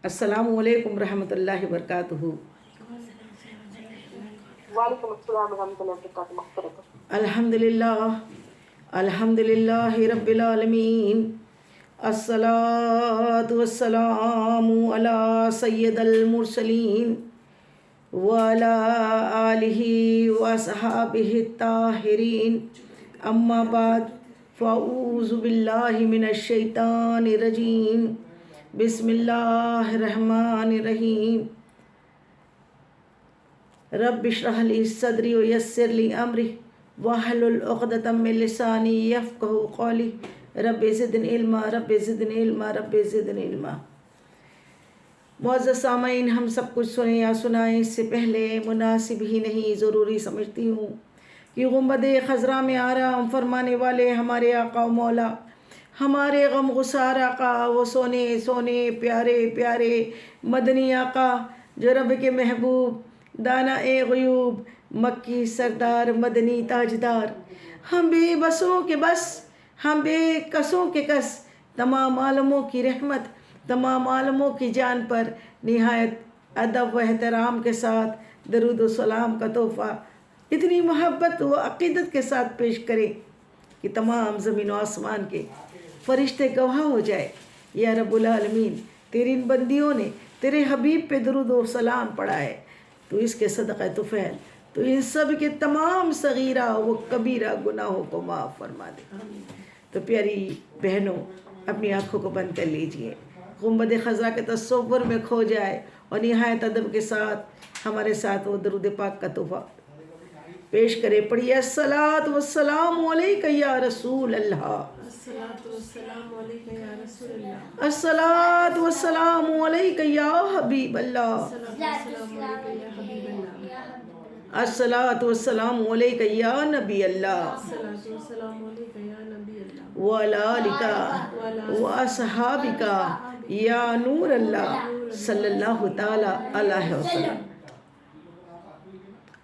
السلام علیکم رحمۃ اللہ وبرکاتہ۔ وعلیکم السلام ورحمۃ اللہ وبرکاتہ مغفرت۔ الحمد للہ رب العالمین، الصلاۃ والسلام علی سید المرسلین وعلی آلہ وصحابہ الطاہرین، اما بعد فاعوذ باللہ من الشیطان الرجیم، بسم اللہ الرحمن الرحیم۔ رب اشرح لی صدری ویسر لی امری واحلل عقدۃ من لسانی یفقہوا قولی، رب زدنی علما، رب زدنی علما، رب زدنی علما۔ معزز سامعین، ہم سب کچھ سنیں یا سنائیں اس سے پہلے مناسب ہی نہیں ضروری سمجھتی ہوں کہ گنبد خضرا میں آرام فرمانے والے ہمارے آقا و مولا، ہمارے غم گسار آقا، وہ سونے سونے پیارے پیارے مدنی آقا جو رب کے محبوب، دانا غیوب، مکی سردار، مدنی تاجدار، ہم بے بسوں کے بس، ہم بے کسوں کے کس، تمام عالموں کی رحمت، تمام عالموں کی جان پر نہایت ادب و احترام کے ساتھ درود و سلام کا تحفہ اتنی محبت و عقیدت کے ساتھ پیش کریں کہ تمام زمین و آسمان کے فرشتے گواہ ہو جائے، یا رب العالمین تیری ان بندیوں نے تیرے حبیب پہ درود و سلام پڑھا ہے، تو اس کے صدقہ طفیل تو ان سب کے تمام صغیرہ و کبیرہ گناہوں کو معاف فرما دے۔ تو پیاری بہنوں، اپنی آنکھوں کو بند کر لیجئے، گنبد خضرا کے تصور میں کھو جائے اور نہایت ادب کے ساتھ ہمارے ساتھ وہ درود پاک کا تحفہ پیش کرے۔ پڑھیے الصلاۃ والسلام علیک یا رسول اللہ، الصلاۃ والسلام علیک یا رسول اللہ، الصلاۃ والسلام علیک یا حبیب اللہ، الصلاۃ والسلام علیک یا حبیب اللہ، الصلاۃ والسلام علیک یا نبی اللہ، الصلاۃ والسلام علیک یا نبی اللہ، وعلی آلک واصحابک یا نور اللہ صلی اللہ تعالی علیہ وسلم۔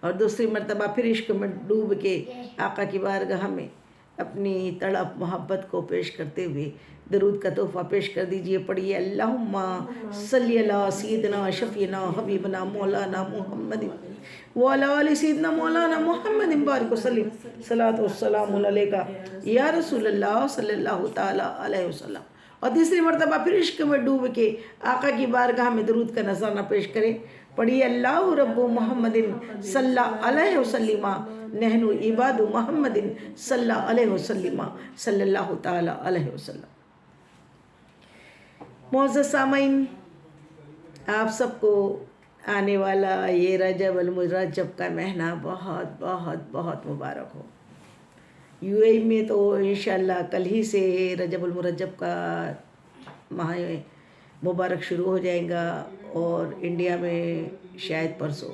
اور دوسری مرتبہ پھر عشق میں ڈوب کے آقا کی بارگاہ میں اپنی تڑپ محبت کو پیش کرتے ہوئے درود کا تحفہ پیش کر دیجئے۔ پڑھیے اللہم صلی علی سیدنا شفینا حبیبنا مولانا محمد وعلی آل سیدنا مولانا محمد بارک وسلم، صلاۃ والسلام علیک یا رسول اللہ صلی اللہ تعالی علیہ وسلم۔ اور تیسری مرتبہ پھر عشق میں ڈوب کے آقا کی بارگاہ میں درود کا نذرانہ پیش کریں۔ پڑھیے اللہ رب محمد صلی علیہ وسلم، نحن عباد محمد صلی علیہ وسلم، صلی اللہ تعالی علیہ وسلم۔ معزز سامعین، آپ سب کو آنے والا یہ رجب المرجب کا مہینہ بہت بہت بہت مبارک ہو۔ یو اے میں تو انشاءاللہ کل ہی سے رجب المرجب کا ماہ مبارک شروع ہو جائے گا، اور انڈیا میں شاید پرسوں۔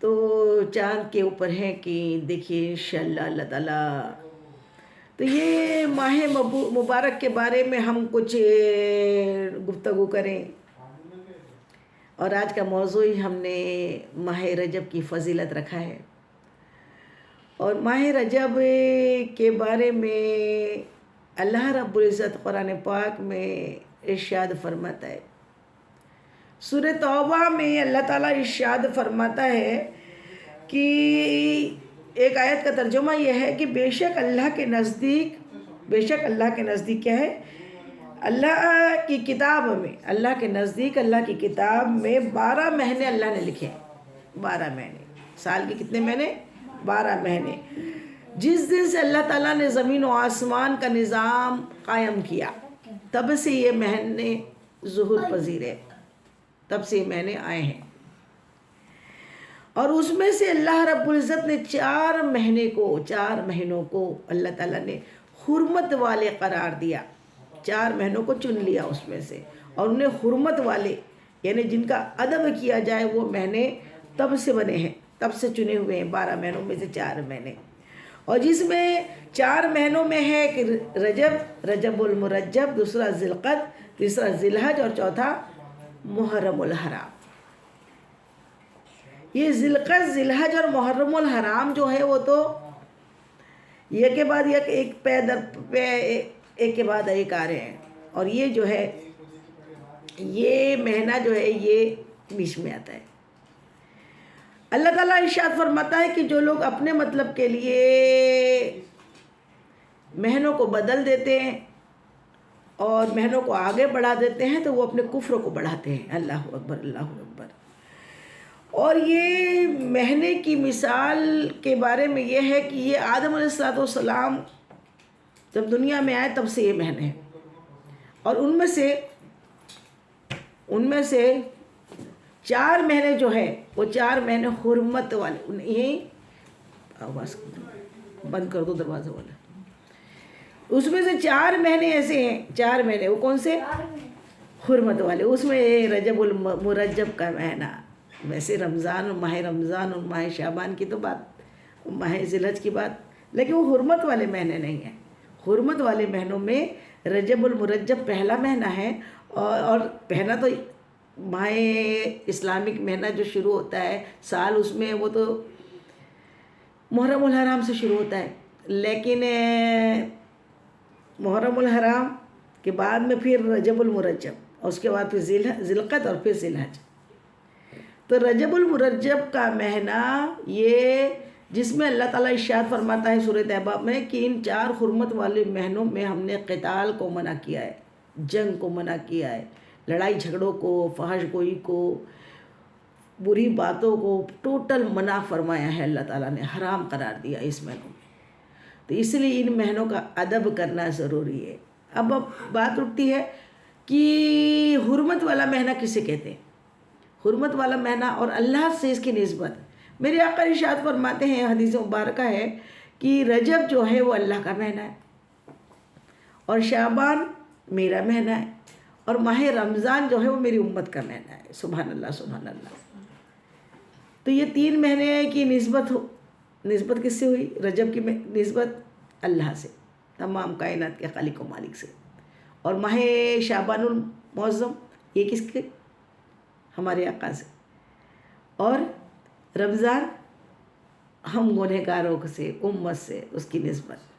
تو چاند کے اوپر ہے کہ دیکھیے انشاءاللہ اللہ تعالیٰ، تو یہ ماہ مبارک کے بارے میں ہم کچھ گفتگو کریں، اور آج کا موضوع ہی ہم نے ماہ رجب کی فضیلت رکھا ہے۔ اور ماہ رجب کے بارے میں اللہ رب العزت قرآن پاک میں ارشاد فرماتا ہے، سورہ توبہ میں اللہ تعالیٰ ارشاد فرماتا ہے کہ ایک آیت کا ترجمہ یہ ہے کہ بے شک اللہ کے نزدیک کیا ہے، اللہ کی کتاب میں، اللہ کے نزدیک اللہ کی کتاب میں 12 مہینے اللہ نے لکھے، 12 مہینے، سال کے کتنے مہینے؟ 12 مہینے۔ جس دن سے اللہ تعالیٰ نے زمین و آسمان کا نظام قائم کیا، تب سے یہ مہینے ظہور پذیر ہے، تب سے یہ مہینے آئے ہیں۔ اور اس میں سے اللہ رب العزت نے 4 مہینوں کو اللہ تعالیٰ نے حرمت والے قرار دیا، 4 مہینوں کو چن لیا اس میں سے، اور انہیں حرمت والے یعنی جن کا ادب کیا جائے وہ مہینے تب سے بنے ہیں، تب سے چنے ہوئے ہیں، 12 مہینوں میں سے 4 مہینے۔ اور جس میں 4 مہینوں میں ہے کہ رجب المرجب، دوسرا ذی القعدہ، تیسرا ذی الحج، اور چوتھا محرم الحرام۔ یہ ذی القعدہ، ذی الحج اور محرم الحرام جو ہے وہ تو ایک کے بعد ایک آ رہے ہیں، اور یہ جو ہے یہ مہینہ جو ہے یہ بیچ میں آتا ہے۔ اللہ تعالیٰ ارشاد فرماتا ہے کہ جو لوگ اپنے مطلب کے لیے مہینوں کو بدل دیتے ہیں اور مہینوں کو آگے بڑھا دیتے ہیں تو وہ اپنے کفر کو بڑھاتے ہیں۔ اللہ اکبر، اللہ اکبر۔ اور یہ مہینے کی مثال کے بارے میں یہ ہے کہ یہ آدم علیہ السلام جب دنیا میں آئے تب سے یہ مہینے ہیں، اور ان میں سے 4 مہینے جو ہے وہ 4 مہینے حرمت والے، یہی آواز بند کر دو دروازہ والا، اس میں سے 4 مہینے ایسے ہیں، 4 مہینے وہ کون سے؟ حرمت والے۔ اس میں رجب المرجب کا مہینہ، ویسے رمضان اور ماہ رمضان اور ماہ شعبان کی تو بات، ماہ ذی الحج کی بات، لیکن وہ حرمت والے مہینے نہیں ہیں۔ حرمت والے مہینوں میں رجب المرجب پہلا مہینہ ہے، اور پہلا تو ماہ اسلامک مہینہ جو شروع ہوتا ہے سال، اس میں وہ تو محرم الحرام سے شروع ہوتا ہے، لیکن محرم الحرام کے بعد میں پھر رجب المرجب، اور اس کے بعد پھر ذی القعدہ اور پھر ذی الحج۔ تو رجب المرجب کا مہینہ یہ جس میں اللہ تعالیٰ ارشاد فرماتا ہے سورۃ توبہ میں کہ ان 4 حرمت والے مہینوں میں ہم نے قتال کو منع کیا ہے، جنگ کو منع کیا ہے، لڑائی جھگڑوں کو، فحش گوئی کو، بری باتوں کو ٹوٹل منع فرمایا ہے، اللہ تعالیٰ نے حرام قرار دیا اس مہینوں میں۔ تو اس لیے ان مہینوں کا ادب کرنا ضروری ہے۔ اب بات اٹھتی ہے کہ حرمت والا مہینہ کسے کہتے ہیں؟ حرمت والا مہینہ اور اللہ سے اس کی نسبت، میرے آقا ارشاد فرماتے ہیں، حدیث مبارکہ ہے کہ رجب جو ہے وہ اللہ کا مہینہ ہے، اور شعبان میرا مہینہ ہے، اور ماہ رمضان جو ہے وہ میری امت کا مہینہ ہے۔ سبحان اللہ، سبحان اللہ۔ تو یہ 3 مہینے کی نسبت کس سے ہوئی؟ رجب کی نسبت اللہ سے، تمام کائنات کے خالق و مالک سے، اور ماہ شعبان المعظم یہ کس کے؟ ہمارے آقا سے، اور رمضان ہم گنہگاروں سے، امت سے اس کی نسبت۔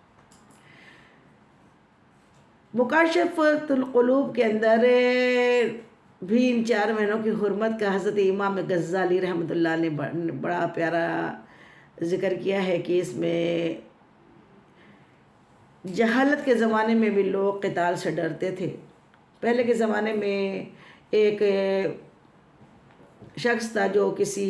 مکاشفۃ القلوب کے اندر بھی ان 4 مہینوں کی حرمت کا حضرت امام غزالی رحمۃ اللہ نے بڑا پیارا ذکر کیا ہے کہ اس میں جہالت کے زمانے میں بھی لوگ قتال سے ڈرتے تھے۔ پہلے کے زمانے میں ایک شخص تھا جو کسی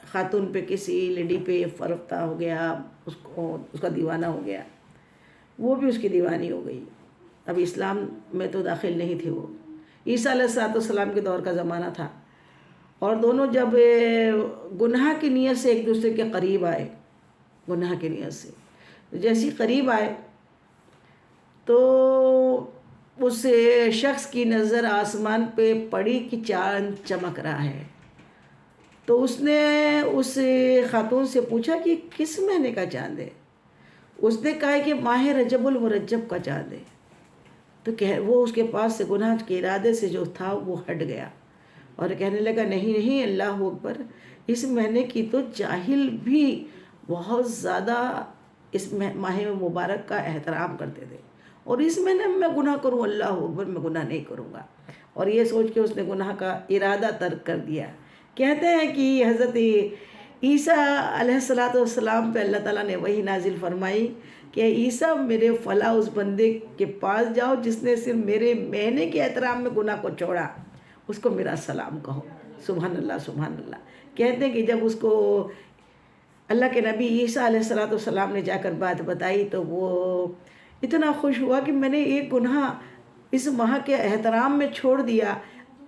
خاتون پہ، کسی لیڈی پہ فرفتہ ہو گیا، اس کا دیوانہ ہو گیا، وہ بھی اس کی دیوانی ہو گئی۔ اب اسلام میں تو داخل نہیں تھی وہ، عیسیٰ علیہ السلام کے دور کا زمانہ تھا، اور دونوں جب گناہ کی نیت سے ایک دوسرے کے قریب آئے، گناہ کی نیت سے جیسی قریب آئے تو اس شخص کی نظر آسمان پہ پڑی کہ چاند چمک رہا ہے، تو اس نے اس خاتون سے پوچھا کہ کس مہینے کا چاند ہے؟ اس نے کہا کہ ماہ رجب المرجب کا چاند ہے۔ تو وہ اس کے پاس سے گناہ کے ارادے سے جو تھا وہ ہٹ گیا، اور کہنے لگا نہیں اللہ اکبر، اس مہینے کی تو جاہل بھی بہت زیادہ اس ماہ مبارک کا احترام کرتے تھے، اور اس مہینے میں گناہ کروں، اللہ اکبر میں گناہ نہیں کروں گا، اور یہ سوچ کے اس نے گناہ کا ارادہ ترک کر دیا۔ کہتے ہیں کہ حضرت عیسیٰ علیہ السلام پہ اللہ تعالیٰ نے وحی نازل فرمائی کہ عیسیٰ میرے فلاں اس بندے کے پاس جاؤ جس نے صرف میرے مہینے کے احترام میں گناہ کو چھوڑا، اس کو میرا سلام کہو۔ سبحان اللہ، سبحان اللہ۔ کہتے ہیں کہ جب اس کو اللہ کے نبی عیسیٰ علیہ السلام نے جا کر بات بتائی تو وہ اتنا خوش ہوا کہ میں نے ایک گناہ اس ماہ کے احترام میں چھوڑ دیا،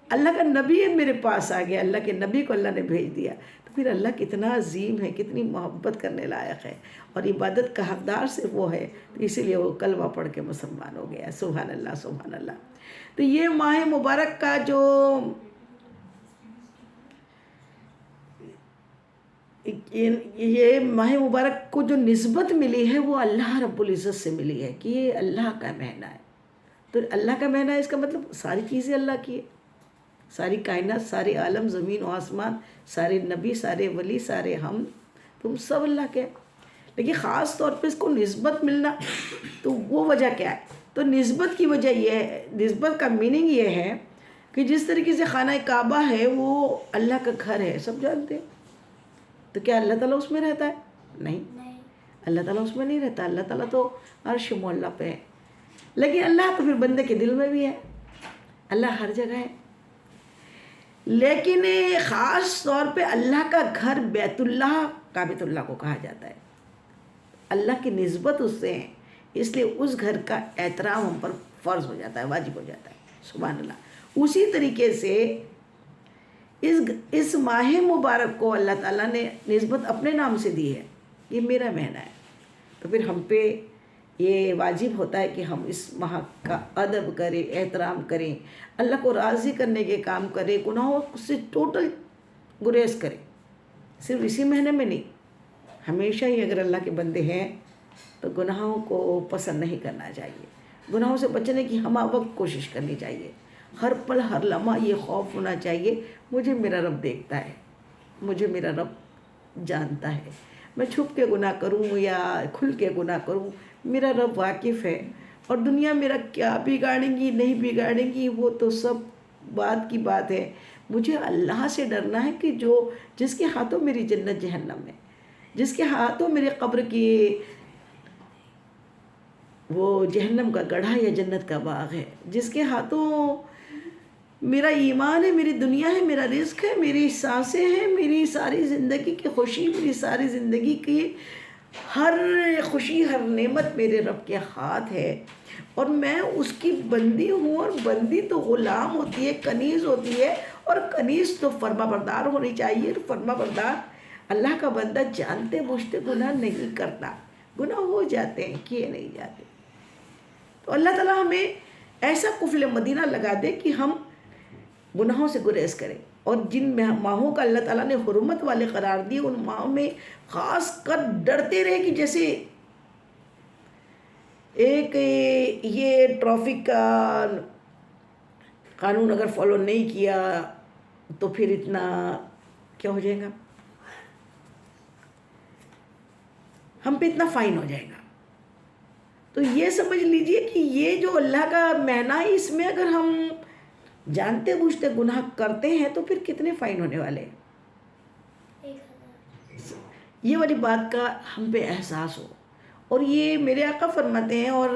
اللہ کا نبی میرے پاس آ گیا، اللہ کے نبی کو اللہ نے بھیج دیا۔ تو پھر اللہ کتنا عظیم ہے، کتنی محبت کرنے لائق ہے، اور عبادت کا حقدار صرف وہ ہے، تو اسی لیے وہ کلمہ پڑھ کے مسلمان ہو گیا۔ سبحان اللہ، سبحان اللہ۔ تو یہ ماہ مبارک کا جو یہ ماہ مبارک کو جو نسبت ملی ہے وہ اللہ رب العزت سے ملی ہے کہ یہ اللہ کا مہینہ ہے۔ تو اللہ کا مہینہ ہے، اس کا مطلب ساری چیزیں اللہ کی ہے، ساری کائنات، سارے عالم، زمین و آسمان، سارے نبی، سارے ولی، سارے ہم تم سب اللہ کے ہیں، لیکن خاص طور پہ اس کو نسبت ملنا، تو وہ وجہ کیا ہے؟ تو نسبت کی وجہ یہ ہے، نسبت کا میننگ یہ ہے کہ جس طریقے سے خانہ کعبہ ہے وہ اللہ کا گھر ہے، سب جانتے ہیں، تو کیا اللہ تعالیٰ اس میں رہتا ہے؟ نہیں، اللہ تعالیٰ اس میں نہیں رہتا، اللہ تعالیٰ تو عرش معلیٰ پہ ہے، لیکن اللہ تو پھر بندے کے دل میں بھی ہے، اللہ ہر جگہ ہے، لیکن خاص طور پہ اللہ کا گھر بیت اللہ، کعبۃ اللہ کو کہا جاتا ہے، اللہ کی نسبت اس سے ہے، اس لیے اس گھر کا احترام ہم پر فرض ہو جاتا ہے، واجب ہو جاتا ہے، سبحان اللہ۔ اسی طریقے سے اس ماہ مبارک کو اللہ تعالیٰ نے نسبت اپنے نام سے دی ہے، یہ میرا مہینہ ہے، تو پھر ہم پہ یہ واجب ہوتا ہے کہ ہم اس ماہ کا ادب کریں، احترام کریں، اللہ کو راضی کرنے کے کام کریں، گناہوں سے ٹوٹل گریز کریں، صرف اسی مہینے میں نہیں، ہمیشہ ہی اگر اللہ کے بندے ہیں تو گناہوں کو پسند نہیں کرنا چاہیے، گناہوں سے بچنے کی ہمہ وقت کوشش کرنی چاہیے، ہر پل ہر لمحہ یہ خوف ہونا چاہیے مجھے میرا رب دیکھتا ہے، مجھے میرا رب جانتا ہے، میں چھپ کے گناہ کروں یا کھل کے گناہ کروں، میرا رب واقف ہے، اور دنیا میرا کیا بگاڑیں گی نہیں بگاڑیں گی وہ تو سب بات کی بات ہے، مجھے اللہ سے ڈرنا ہے کہ جس کے ہاتھوں میری جنت جہنم ہے، جس کے ہاتھوں میرے قبر کی وہ جہنم کا گڑھا یا جنت کا باغ ہے، جس کے ہاتھوں میرا ایمان ہے، میری دنیا ہے، میرا رزق ہے، میری سانسیں ہیں، میری ساری زندگی کی خوشی، میری ساری زندگی کی ہر خوشی ہر نعمت میرے رب کے ہاتھ ہے، اور میں اس کی بندی ہوں، اور بندی تو غلام ہوتی ہے، کنیز ہوتی ہے، اور کنیز تو فرما بردار ہونی چاہیے، فرما بردار اللہ کا بندہ جانتے بوجھتے گناہ نہیں کرتا، گناہ ہو جاتے ہیں، کیے نہیں جاتے، تو اللہ تعالیٰ ہمیں ایسا قفل مدینہ لگا دے کہ ہم گناہوں سے گریز کریں، اور جن ماہوں کا اللہ تعالیٰ نے حرمت والے قرار دیے ان ماہوں میں خاص کر ڈرتے رہے، کہ جیسے ایک یہ ٹریفک کا قانون اگر فالو نہیں کیا تو پھر اتنا کیا ہو جائے گا، ہم پہ اتنا فائن ہو جائے گا، تو یہ سمجھ لیجئے کہ یہ جو اللہ کا مہینہ ہے اس میں اگر ہم جانتے بوجھتے گناہ کرتے ہیں تو پھر کتنے فائن ہونے والے ہیں، یہ والی بات کا ہم پہ احساس ہو، اور یہ میرے آقا فرماتے ہیں، اور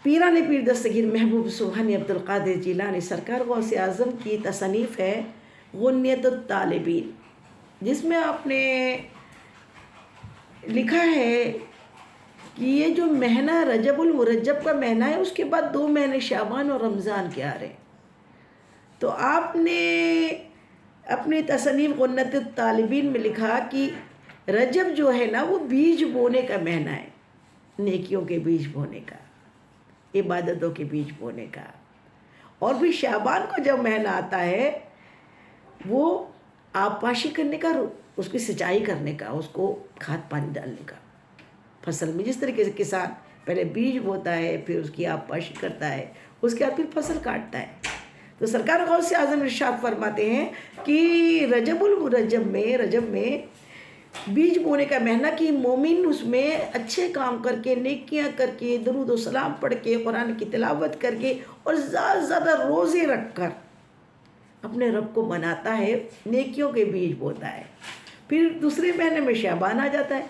پیران پیر دستگیر محبوب سبحانی عبدالقادر جیلانی سرکار غوث اعظم کی تصنیف ہے غنیت الطالبین، جس میں آپ نے لکھا ہے کہ یہ جو مہینہ رجب المرجب کا مہینہ ہے اس کے بعد 2 مہینے شعبان اور رمضان کے آ رہے ہیں، تو آپ نے اپنی تصنیف غنیت الطالبین میں لکھا کہ رجب جو ہے نا وہ بیج بونے کا مہینہ ہے، نیکیوں کے بیج بونے کا، عبادتوں کے بیج بونے کا، اور پھر شعبان کو جب مہینہ آتا ہے وہ آبپاشی کرنے کا، اس کی سچائی کرنے کا، اس کو کھاد پانی ڈالنے کا، فصل میں جس طریقے سے کسان پہلے بیج بوتا ہے، پھر اس کی آبپاشی کرتا ہے، اس کے بعد پھر فصل کاٹتا ہے، تو سرکار غوث اعظم ارشاد فرماتے ہیں کہ رجب المرجب میں، رجب میں بیج بونے کا مہینہ کی مومن اس میں اچھے کام کر کے، نیکیاں کر کے، درود و سلام پڑھ کے، قرآن کی تلاوت کر کے، اور زیادہ زیادہ روزے رکھ کر اپنے رب کو مناتا ہے، نیکیوں کے بیج بوتا ہے۔ پھر دوسرے مہینے میں شعبان آ جاتا ہے،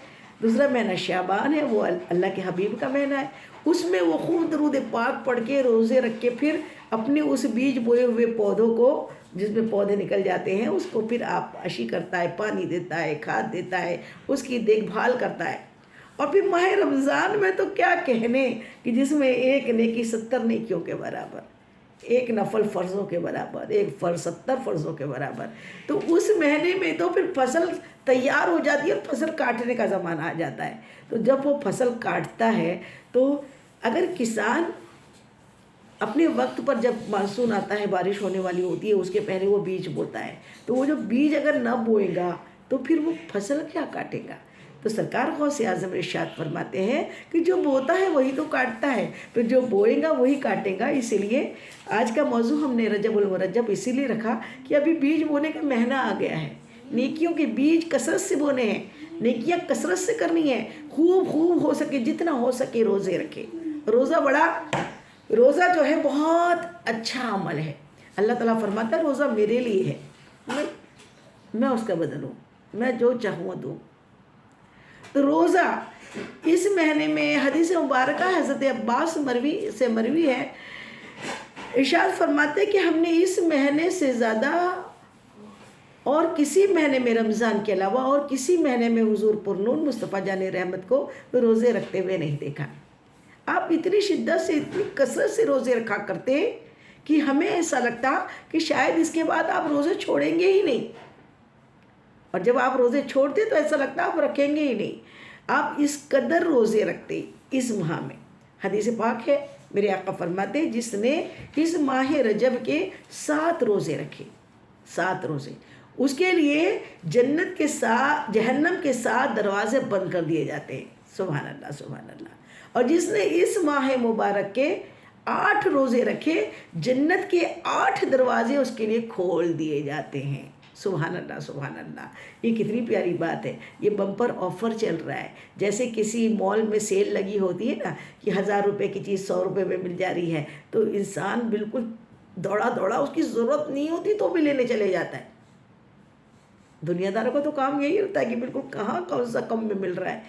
دوسرا مہینہ شعبان ہے، وہ اللہ کے حبیب کا مہینہ ہے، اس میں وہ خوب درود پاک پڑھ کے، روزے رکھ کے، پھر اپنے اس بیج بوئے ہوئے پودوں کو، جس میں پودے نکل جاتے ہیں، اس کو پھر آبپاشی کرتا ہے، پانی دیتا ہے، کھاد دیتا ہے، اس کی دیکھ بھال کرتا ہے۔ اور پھر ماہ رمضان میں تو کیا کہنے کہ جس میں ایک نیکی 70 نیکیوں کے برابر، ایک نفل فرضوں کے برابر، ایک فرض 70 فرضوں کے برابر، تو اس مہینے میں تو پھر فصل تیار ہو جاتی ہے اور فصل کاٹنے کا زمانہ آ جاتا ہے، تو جب وہ فصل کاٹتا ہے تو اگر کسان اپنے وقت پر، جب مانسون آتا ہے، بارش ہونے والی ہوتی ہے، اس کے پہلے وہ بیج بوتا ہے، تو وہ جو بیج اگر نہ بوئے گا تو پھر وہ فصل کیا کاٹے گا؟ تو سرکار غوث اعظم ارشاد فرماتے ہیں کہ جو بوتا ہے وہی تو کاٹتا ہے، پھر جو بوئے گا وہی کاٹے گا۔ اسی لیے آج کا موضوع ہم نے رجب المرجب اسی لیے رکھا کہ ابھی بیج بونے کا مہینہ آ گیا ہے، نیکیوں کے بیج کثرت سے بونے ہیں، نیکیاں کثرت سے کرنی ہے، خوب ہو سکے، جتنا ہو سکے روزے رکھے، روزہ بڑا روزہ جو ہے بہت اچھا عمل ہے. اللہ تعالیٰ فرماتا ہے روزہ میرے لیے ہے، میں اس کا بدل ہوں، میں جو چاہوں دوں. تو روزہ اس مہینے میں حدیث مبارکہ حضرت عباس سے مروی ہے، ارشاد فرماتے کہ ہم نے اس مہینے سے زیادہ اور کسی مہینے میں رمضان کے علاوہ اور کسی مہینے میں حضور پرنور مصطفیٰ جان رحمت کو روزے رکھتے ہوئے نہیں دیکھا. آپ اتنی شدت سے اتنی کثرت سے روزے رکھا کرتے کہ ہمیں ایسا لگتا کہ شاید اس کے بعد آپ روزے چھوڑیں گے ہی نہیں، اور جب آپ روزے چھوڑتے تو ایسا لگتا آپ رکھیں گے ہی نہیں. آپ اس قدر روزے رکھتے اس ماہ میں. حدیث پاک ہے، میرے آقا فرماتے جس نے اس ماہ رجب کے 7 روزے رکھے، 7 روزے، اس کے لیے جنت کے 7 جہنم کے 7 دروازے بند کر دیے جاتے ہیں. سبحان اللہ سبحان اللہ. اور جس نے اس ماہ مبارک کے 8 روزے رکھے، جنت کے 8 دروازے اس کے لیے کھول دیے جاتے ہیں. سبحان اللہ سبحان اللہ. یہ کتنی پیاری بات ہے. یہ بمپر آفر چل رہا ہے. جیسے کسی مال میں سیل لگی ہوتی ہے نا کہ 1000 روپے کی چیز 100 روپے میں مل جا رہی ہے، تو انسان بالکل دوڑا اس کی ضرورت نہیں ہوتی تو بھی لینے چلے جاتا ہے. دنیا داروں کا تو کام یہی ہوتا ہے کہ بالکل کہاں کون سا کم میں مل رہا ہے.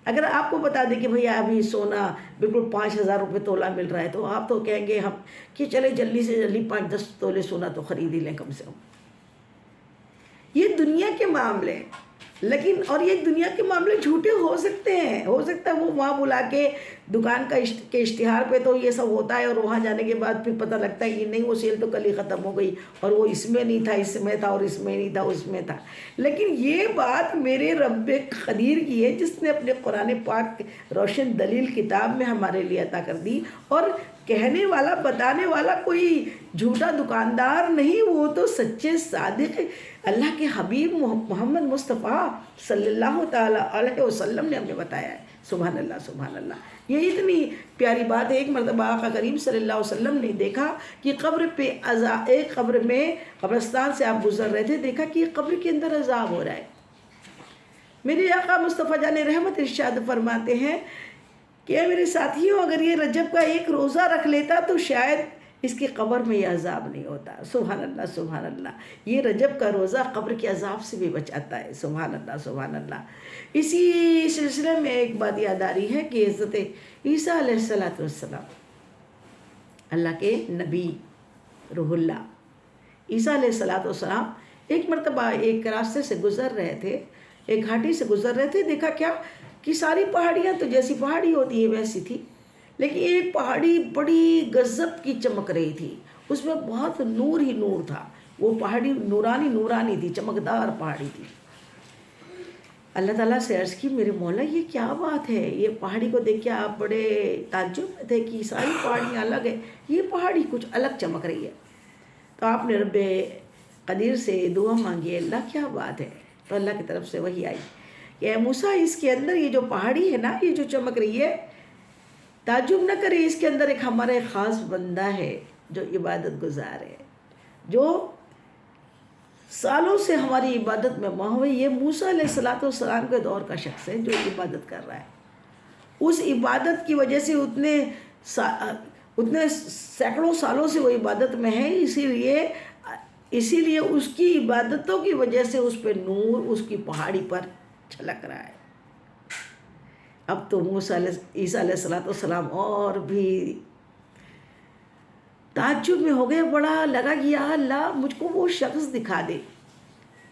اگر آپ کو بتا دیں کہ بھیا ابھی سونا بالکل 5000 روپے تولہ مل رہا ہے، تو آپ تو کہیں گے ہم کہ چلے جلدی سے جلدی 5-10 تولے سونا تو خرید ہی لیں کم سے کم. یہ دنیا کے معاملے ہیں، لیکن اور یہ دنیا کے معاملے جھوٹے ہو سکتے ہیں. ہو سکتا ہے وہ وہاں بلا کے دکان کے اشتہار پہ تو یہ سب ہوتا ہے، اور وہاں جانے کے بعد پھر پتہ لگتا ہے کہ نہیں وہ سیل تو کل ہی ختم ہو گئی، اور وہ اس میں نہیں تھا، اس میں تھا، اور اس میں نہیں تھا، اس میں تھا. لیکن یہ بات میرے رب قدیر کی ہے جس نے اپنے قرآن پاک روشن دلیل کتاب میں ہمارے لیے عطا کر دی. اور کہنے والا بتانے والا کوئی جھوٹا دکاندار نہیں، وہ تو سچے صادق اللہ کے حبیب محمد مصطفیٰ صلی اللہ تعالیٰ علیہ وسلم نے ہمیں بتایا ہے. سبحان اللہ سبحان اللہ. یہ اتنی پیاری بات ہے. ایک مرتبہ آقا کریم صلی اللہ علیہ وسلم نے دیکھا کہ قبر پہ ایک قبر میں قبرستان سے آپ گزر رہے تھے، دیکھا کہ قبر کے اندر عذاب ہو رہا ہے. میرے آقا مصطفیٰ جان رحمت ارشاد فرماتے ہیں کہ اے میرے ساتھیوں، اگر یہ رجب کا ایک روزہ رکھ لیتا تو شاید اس کی قبر میں یہ عذاب نہیں ہوتا. سبحان اللہ سبحان اللہ. یہ رجب کا روزہ قبر کے عذاب سے بھی بچاتا ہے. سبحان اللہ سبحان اللہ. اسی سلسلے میں ایک بات یاد آ رہی ہے کہ حضرت عیسیٰ علیہ السلام، اللہ کے نبی روح اللہ عیسیٰ علیہ السلام ایک مرتبہ ایک راستے سے گزر رہے تھے، ایک گھاٹی سے گزر رہے تھے. دیکھا کیا کہ ساری پہاڑیاں تو جیسی پہاڑی ہوتی ہے ویسی تھی، لیکن ایک پہاڑی بڑی غضب کی چمک رہی تھی، اس میں بہت نور ہی نور تھا. وہ پہاڑی نورانی تھی، چمکدار پہاڑی تھی. اللہ تعالیٰ سے عرض کی میرے مولا یہ کیا بات ہے؟ یہ پہاڑی کو دیکھ کے آپ بڑے تعجب میں تھے کہ ساری پہاڑیاں الگ ہیں، یہ پہاڑی کچھ الگ چمک رہی ہے. تو آپ نے رب قدیر سے دعا مانگی، اللہ کیا بات ہے؟ تو اللہ کی طرف سے وحی آئی کہ اے موسیٰ، اس کے اندر یہ جو پہاڑی ہے نا، یہ جو چمک رہی ہے، تعجب نہ کرے، اس کے اندر ایک ہمارا خاص بندہ ہے جو عبادت گزار ہے، جو سالوں سے ہماری عبادت میں ماہوی. یہ موسیٰ علیہ السلام کے دور کا شخص ہے جو عبادت کر رہا ہے. اس عبادت کی وجہ سے اتنے سینکڑوں سالوں سے وہ عبادت میں ہے، اسی لیے اس کی عبادتوں کی وجہ سے اس پہ نور اس کی پہاڑی پر چھلک رہا ہے. اب تو عیسیٰ علیہ السلام اور بھی تعجب میں ہو گئے. بڑا لگا کہ یا اللہ مجھ کو وہ شخص دکھا دے.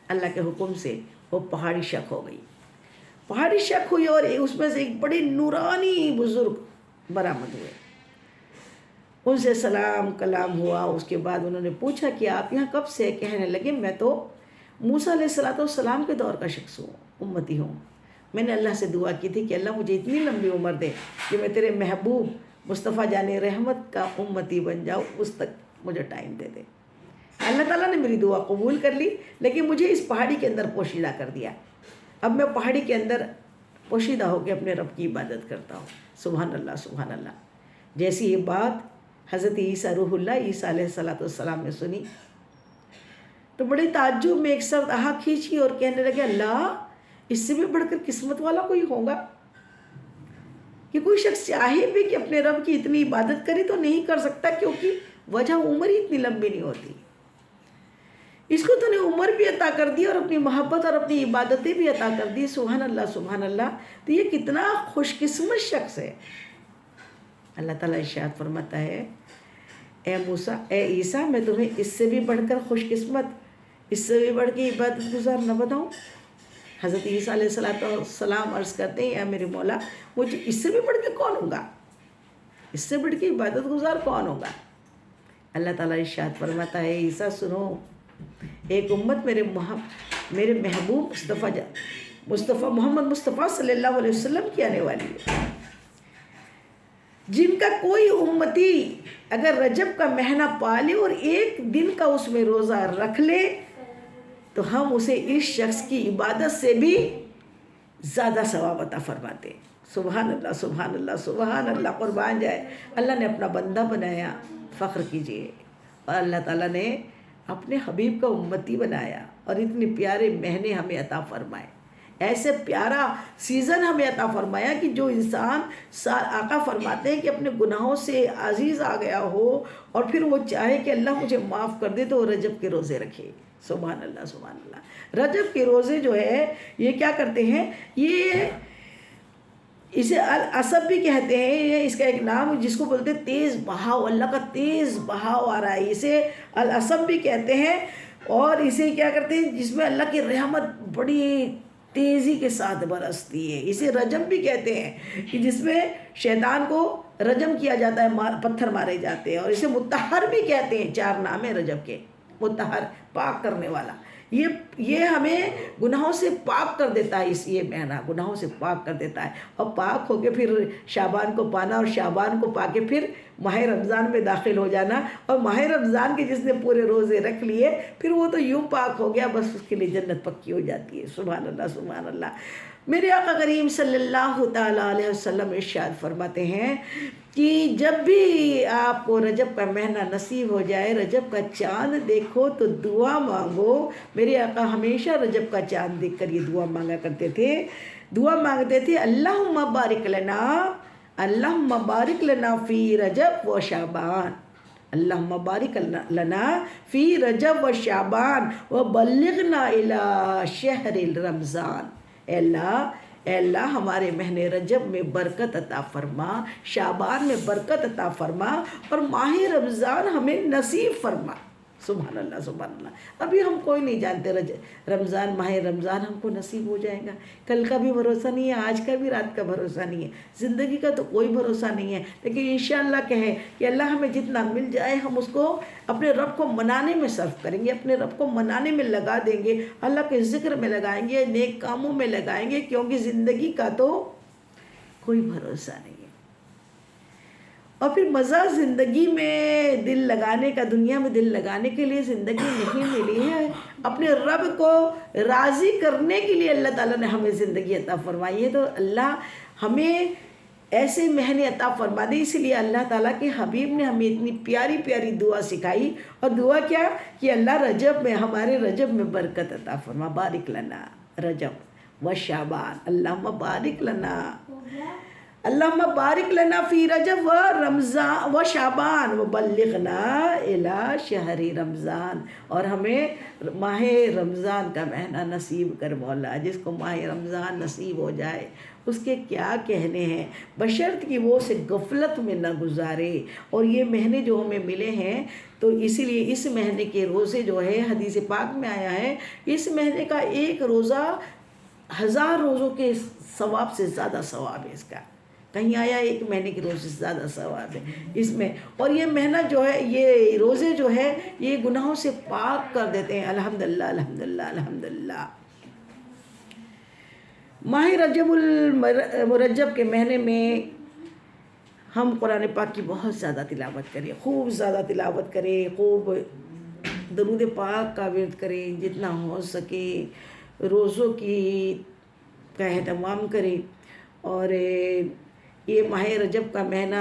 اللہ کے حکم سے وہ پہاڑی شک ہو گئی. پہاڑی شک ہوئی اور اس میں سے ایک بڑے نورانی بزرگ برآمد ہوئے. ان سے سلام کلام ہوا. اس کے بعد انہوں نے پوچھا کہ آپ یہاں کب سے؟ کہنے لگے میں تو موسیٰ علیہ السلام کے دور کا شخص ہوں، امتی ہوں. میں نے اللہ سے دعا کی تھی کہ اللہ مجھے اتنی لمبی عمر دے کہ میں تیرے محبوب مصطفیٰ جان رحمت کا امتی بن جاؤ، اس تک مجھے ٹائم دے دے. اللہ تعالیٰ نے میری دعا قبول کر لی، لیکن مجھے اس پہاڑی کے اندر پوشیدہ کر دیا. اب میں پہاڑی کے اندر پوشیدہ ہو کے اپنے رب کی عبادت کرتا ہوں. سبحان اللہ سبحان اللہ. جیسی یہ بات حضرت عیسیٰ روح اللہ عیسیٰ علیہ السلام نے سنی تو بڑے تعجب میں ایک ساتھ آہ کھینچی اور کہنے لگے اللہ، اس سے بھی بڑھ کر قسمت والا کوئی ہوگا؟ کہ کوئی شخص چاہے بھی کہ اپنے رب کی اتنی عبادت کرے تو نہیں کر سکتا، کیونکہ وجہ عمر ہی اتنی لمبی نہیں ہوتی. اس کو تو نے عمر بھی عطا کر دی اور اپنی محبت اور اپنی عبادتیں بھی عطا کر دی. سبحان اللہ سبحان اللہ. تو یہ کتنا خوش قسمت شخص ہے. اللہ تعالیٰ ارشاد فرماتا ہے اے موسیٰ، اے عیسیٰ، میں تمہیں اس سے بھی بڑھ کر خوش قسمت، اس سے بھی بڑھ کے عبادت گزار نہ بتاؤں؟ حضرت عیسیٰ علیہ السلام عرض کرتے ہیں یا میرے مولا، مجھے اس سے بھی بڑھ کے کون ہوگا، اس سے بڑھ کے عبادت گزار کون ہوگا؟ اللہ تعالیٰ ارشاد فرماتا ہے عیسیٰ سنو، ایک امت میرے محبوب مصطفیٰ محمد مصطفیٰ صلی اللہ علیہ وسلم کی آنے والی ہے، جن کا کوئی امتی اگر رجب کا مہینہ پالے اور ایک دن کا اس میں روزہ رکھ لے تو ہم اسے اس شخص کی عبادت سے بھی زیادہ ثواب عطا فرماتے ہیں. سبحان اللہ سبحان اللہ سبحان اللہ. قربان جائے، اللہ نے اپنا بندہ بنایا، فخر کیجئے. اور اللہ تعالیٰ نے اپنے حبیب کا امتی بنایا اور اتنے پیارے مہینے ہمیں عطا فرمائے، ایسے پیارا سیزن ہمیں عطا فرمایا کہ جو انسان آقا فرماتے ہیں کہ اپنے گناہوں سے عزیز آ گیا ہو اور پھر وہ چاہے کہ اللہ مجھے معاف کر دے تو وہ رجب کے روزے رکھے. سبحان اللہ سبحان اللہ. رجب کے روزے جو ہے یہ کیا کرتے ہیں، یہ اسے العصب بھی کہتے ہیں، یہ اس کا ایک نام جس کو بولتے ہیں تیز بہاؤ، اللہ کا تیز بہاؤ آ رہا ہے، اسے العصب بھی کہتے ہیں. اور اسے کیا کرتے ہیں جس میں اللہ کی رحمت بڑی تیزی کے ساتھ برستی ہے. اسے رجم بھی کہتے ہیں کہ جس میں شیطان کو رجم کیا جاتا ہے، پتھر مارے جاتے ہیں. اور اسے مطہر بھی کہتے ہیں، 4 نام ہیں رجب کے. مطہر پاک کرنے والا، یہ ہمیں گناہوں سے پاک کر دیتا ہے. یہ مہینہ گناہوں سے پاک کر دیتا ہے اور پاک ہو کے پھر شعبان کو پانا اور شعبان کو پا کے پھر ماہ رمضان میں داخل ہو جانا. اور ماہ رمضان کے جس نے پورے روزے رکھ لیے پھر وہ تو یوں پاک ہو گیا، بس اس کے لیے جنت پکی ہو جاتی ہے. سبحان اللہ سبحان اللہ. میرے آقا کریم صلی اللہ تعالیٰ علیہ وسلم ارشاد فرماتے ہیں کہ جب بھی آپ کو رجب کا مہینہ نصیب ہو جائے، رجب کا چاند دیکھو تو دعا مانگو. میرے آقا ہمیشہ رجب کا چاند دیکھ کر یہ دعا مانگا کرتے تھے. دعا مانگتے تھے اللہم بارک لنا، اللہم بارک لنا فی رجب و شعبان، اللہم بارک لنا فی رجب و شعبان و بلغنا الی شہر رمضان. اے اللہ ہمارے مہینے رجب میں برکت عطا فرما، شعبان میں برکت عطا فرما اور ماہ رمضان ہمیں نصیب فرما. سبحان اللہ سبحان اللہ. ابھی ہم کوئی نہیں جانتے رمضان ماہ رمضان ہم کو نصیب ہو جائے گا. کل کا بھی بھروسہ نہیں ہے، آج کا بھی رات کا بھروسہ نہیں ہے، زندگی کا تو کوئی بھروسہ نہیں ہے. لیکن انشاءاللہ کہیں کہ اللہ ہمیں جتنا مل جائے ہم اس کو اپنے رب کو منانے میں صرف کریں گے، اپنے رب کو منانے میں لگا دیں گے، اللہ کے ذکر میں لگائیں گے، نیک کاموں میں لگائیں گے، کیونکہ زندگی کا تو کوئی بھروسہ نہیں ہے. اور پھر مزہ زندگی میں دل لگانے کا، دنیا میں دل لگانے کے لیے زندگی نہیں ملی ہے. اپنے رب کو راضی کرنے کے لیے اللہ تعالیٰ نے ہمیں زندگی عطا فرمائی ہے. تو اللہ ہمیں ایسے مہینے عطا فرما دے. اسی لیے اللہ تعالیٰ کے حبیب نے ہمیں اتنی پیاری پیاری دعا سکھائی. اور دعا کیا کہ اللہ رجب میں، ہمارے رجب میں برکت عطا فرما. بارک لنا رجب و شعبان، اللہم بارک لنا، اللہم بارک لنا فی رجب و رمضان و شعبان و بلغنا الی شہر رمضان. اور ہمیں ماہ رمضان کا مہینہ نصیب کر مولا. جس کو ماہ رمضان نصیب ہو جائے اس کے کیا کہنے ہیں، بشرط کہ وہ اسے غفلت میں نہ گزارے. اور یہ مہینے جو ہمیں ملے ہیں تو اسی لیے اس مہینے کے روزے جو ہے حدیث پاک میں آیا ہے، اس مہینے کا ایک روزہ 1000 روزوں کے ثواب سے زیادہ ثواب ہے. اس کا کہیں آیا ایک مہینے کے روزے سے زیادہ ثواب ہے اس میں. اور یہ مہینہ جو ہے، یہ روزے جو ہے یہ گناہوں سے پاک کر دیتے ہیں. الحمدللہ الحمدللہ الحمدللہ. ماہ رجب المرجب کے مہینے میں ہم قرآن پاک کی بہت زیادہ تلاوت کریں، خوب زیادہ تلاوت کریں، خوب درود پاک کا ورد کریں جتنا ہو سکے، روزوں کا اہتمام کریں. اور یہ ماہ رجب کا مہینہ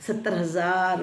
70,000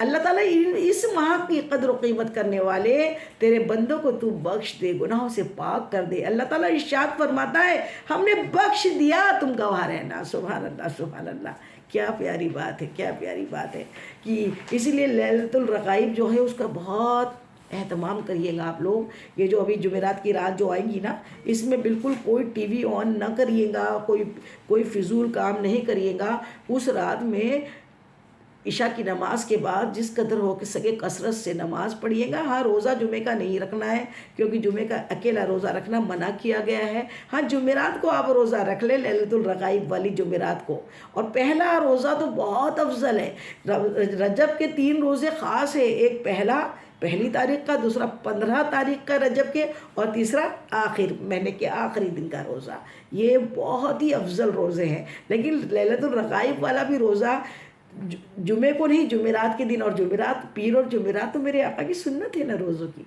اللہ تعالیٰ اس ماہ کی قدر و قیمت کرنے والے تیرے بندوں کو تو بخش دے، گناہوں سے پاک کر دے۔ اللہ تعالیٰ ارشاد فرماتا ہے ہم نے بخش دیا، تم گواہ رہنا۔ سبحان اللہ سبحان اللہ، کیا پیاری بات ہے، کیا پیاری بات ہے کہ اسی لیے لیلۃ الرغائب جو ہے اس کا بہت اہتمام کریے گا آپ لوگ۔ یہ جو ابھی جمعرات کی رات جو آئے گی نا، اس میں بالکل کوئی ٹی وی آن نہ کریے گا، کوئی فضول کام نہیں کریے گا۔ اس رات میں عشاء کی نماز کے بعد جس قدر ہو کے سکے کثرت سے نماز پڑھیے گا۔ ہاں روزہ جمعے کا نہیں رکھنا ہے، کیونکہ جمعے کا اکیلا روزہ رکھنا منع کیا گیا ہے۔ ہاں جمعرات کو آپ روزہ رکھ لیں، لیلۃ الرغائب والی جمعرات کو۔ اور پہلا روزہ تو بہت افضل ہے۔ رجب کے 3 روزے خاص ہے، ایک پہلی تاریخ کا، دوسرا 15 تاریخ کا رجب کے، اور تیسرا آخر مہینے کے آخری دن کا روزہ۔ یہ بہت ہی افضل روزے ہیں۔ لیکن لیلۃ الرغائب والا بھی روزہ جمعے کو نہیں، جمعرات کے دن، اور جمعرات پیر اور جمعرات تو میرے آقا کی سنت ہے نا روزوں کی۔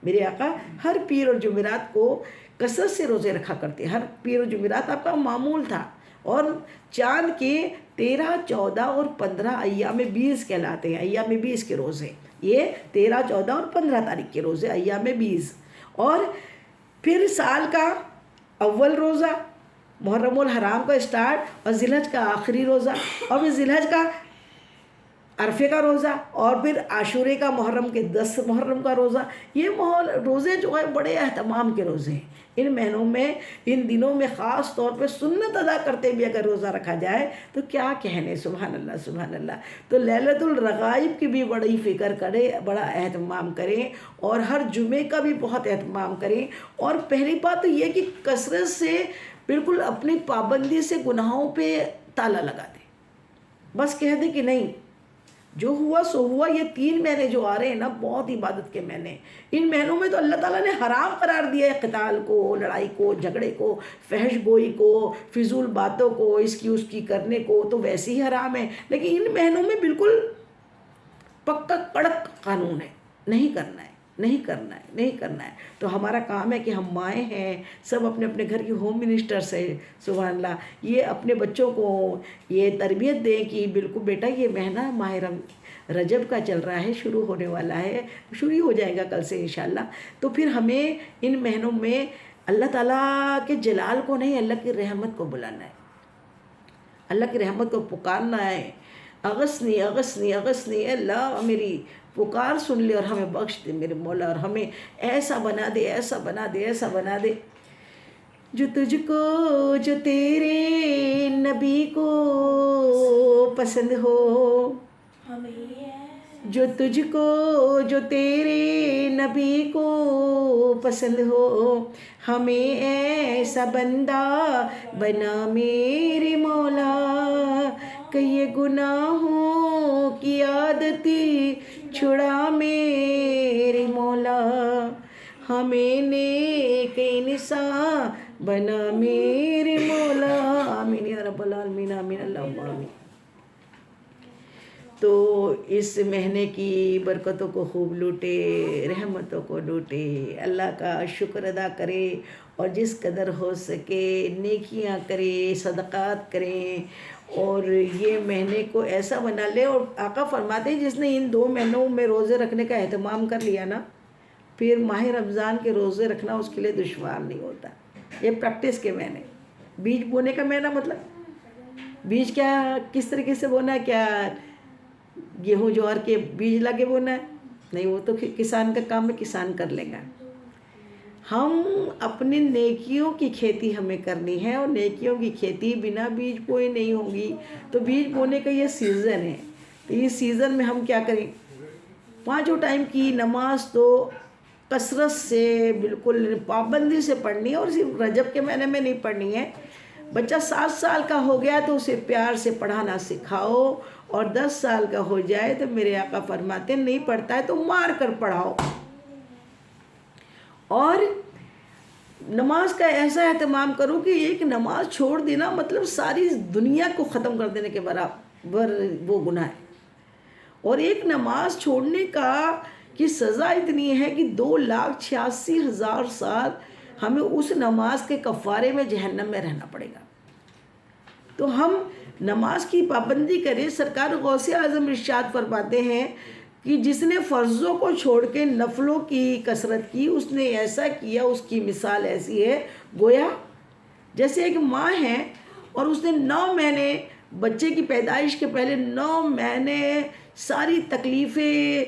میرے آقا ہر پیر اور جمعرات کو کثرت سے روزے رکھا کرتے، ہر پیر اور جمعرات آپ کا معمول تھا۔ اور چاند کے 13، 14 اور 15 ایام 20 کہلاتے ہیں، ایام 20 کے روزے، یہ 13، 14 اور 15 تاریخ کے روزے ایام 20۔ اور پھر سال کا اول روزہ محرم الحرام کا اسٹارٹ، اور ذی الحج کا آخری روزہ، اور پھر ذی الحج کا عرفے کا روزہ، اور پھر عاشورے کا محرم کے 10 محرم کا روزہ۔ یہ روزے جو ہے بڑے اہتمام کے روزے ہیں۔ ان مہینوں میں، ان دنوں میں خاص طور پہ سنت ادا کرتے بھی اگر روزہ رکھا جائے تو کیا کہنے، سبحان اللہ سبحان اللہ۔ تو لیلۃ الرغائب کی بھی بڑی فکر کریں، بڑا اہتمام کریں، اور ہر جمعے کا بھی بہت اہتمام کریں۔ اور پہلی بات تو یہ کہ کثرت سے بالکل اپنی پابندی سے گناہوں پہ تالا لگا دیں، بس کہہ دیں کہ نہیں جو ہوا سو ہوا۔ یہ 3 مہینے جو آ رہے ہیں نا، بہت عبادت کے مہینے۔ ان مہینوں میں تو اللہ تعالیٰ نے حرام قرار دیا ہے قتال کو، لڑائی کو، جھگڑے کو، فحش گوئی کو، فضول باتوں کو، اس کی کرنے کو تو ویسے ہی حرام ہے۔ لیکن ان مہینوں میں بالکل پکا کڑک قانون ہے، نہیں کرنا ہے، نہیں کرنا ہے، نہیں کرنا ہے۔ تو ہمارا کام ہے کہ ہم مائیں ہیں، سب اپنے اپنے گھر کی ہوم منسٹرس ہے، سبحان اللہ، یہ اپنے بچوں کو یہ تربیت دیں کہ بالکل بیٹا یہ مہینہ ماہ رجب کا چل رہا ہے، شروع ہونے والا ہے، شروع ہو جائے گا کل سے انشاءاللہ۔ تو پھر ہمیں ان مہینوں میں اللہ تعالیٰ کے جلال کو نہیں، اللہ کی رحمت کو بلانا ہے، اللہ کی رحمت کو پکارنا ہے۔ اغثنی اغثنی اغثنی، اے اللہ میری پکار سن لے اور ہمیں بخش دے میرے مولا، اور ہمیں ایسا بنا دے، ایسا بنا دے، ایسا بنا دے جو تجھ کو، جو تیرے نبی کو پسند ہو، جو تجھ کو، جو تیرے نبی کو پسند ہو، ہمیں ایسا بندہ بنا میرے مولا، کہ یہ گناہوں کی عادتی چھڑا میرے مولا، ہمیں نیک انسان بنا میرے مولا۔ آمین یا رب العالمین، آمین اللہم آمین۔ تو اس مہینے کی برکتوں کو خوب لوٹے، رحمتوں کو لوٹے، اللہ کا شکر ادا کرے، اور جس قدر ہو سکے نیکیاں کریں، صدقات کریں، اور یہ مہینے کو ایسا بنا لے۔ اور آقا فرماتے ہیں جس نے ان 2 مہینوں میں روزے رکھنے کا اہتمام کر لیا نا، پھر ماہ رمضان کے روزے رکھنا اس کے لیے دشوار نہیں ہوتا۔ یہ پریکٹس کے مہینے، بیج بونے کا مہینہ، مطلب بیج کیا کس طریقے سے بونا ہے، کیا گیہوں جوار کے بیج لگے بونا ہے؟ نہیں، وہ تو کسان کا کام ہے، کسان کر لے گا۔ ہم اپنی نیکیوں کی کھیتی ہمیں کرنی ہے، اور نیکیوں کی کھیتی بنا بیج بوئے نہیں ہوگی۔ تو بیج بونے کا یہ سیزن ہے، تو اس سیزن میں ہم کیا کریں؟ 5 ٹائم کی نماز تو کثرت سے بالکل پابندی سے پڑھنی ہے، اور صرف رجب کے مہینے میں نہیں پڑھنی ہے۔ بچہ 7 سال کا ہو گیا تو اسے پیار سے پڑھانا سکھاؤ، اور 10 سال کا ہو جائے تو میرے آقا فرماتے ہیں نہیں پڑھتا ہے تو مار کر پڑھاؤ۔ اور نماز کا ایسا اہتمام کرو کہ ایک نماز چھوڑ دینا مطلب ساری دنیا کو ختم کر دینے کے برابر وہ گناہ ہے۔ اور ایک نماز چھوڑنے کا کی سزا اتنی ہے کہ 2,86,000 سال ہمیں اس نماز کے کفارے میں جہنم میں رہنا پڑے گا۔ تو ہم نماز کی پابندی کرے. سرکار غوث اعظم ارشاد فرماتے ہیں کہ جس نے فرضوں کو چھوڑ کے نفلوں کی کثرت کی اس نے ایسا کیا، اس کی مثال ایسی ہے گویا جیسے ایک ماں ہے اور اس نے 9 مہینے بچے کی پیدائش کے پہلے 9 مہینے ساری تکلیفیں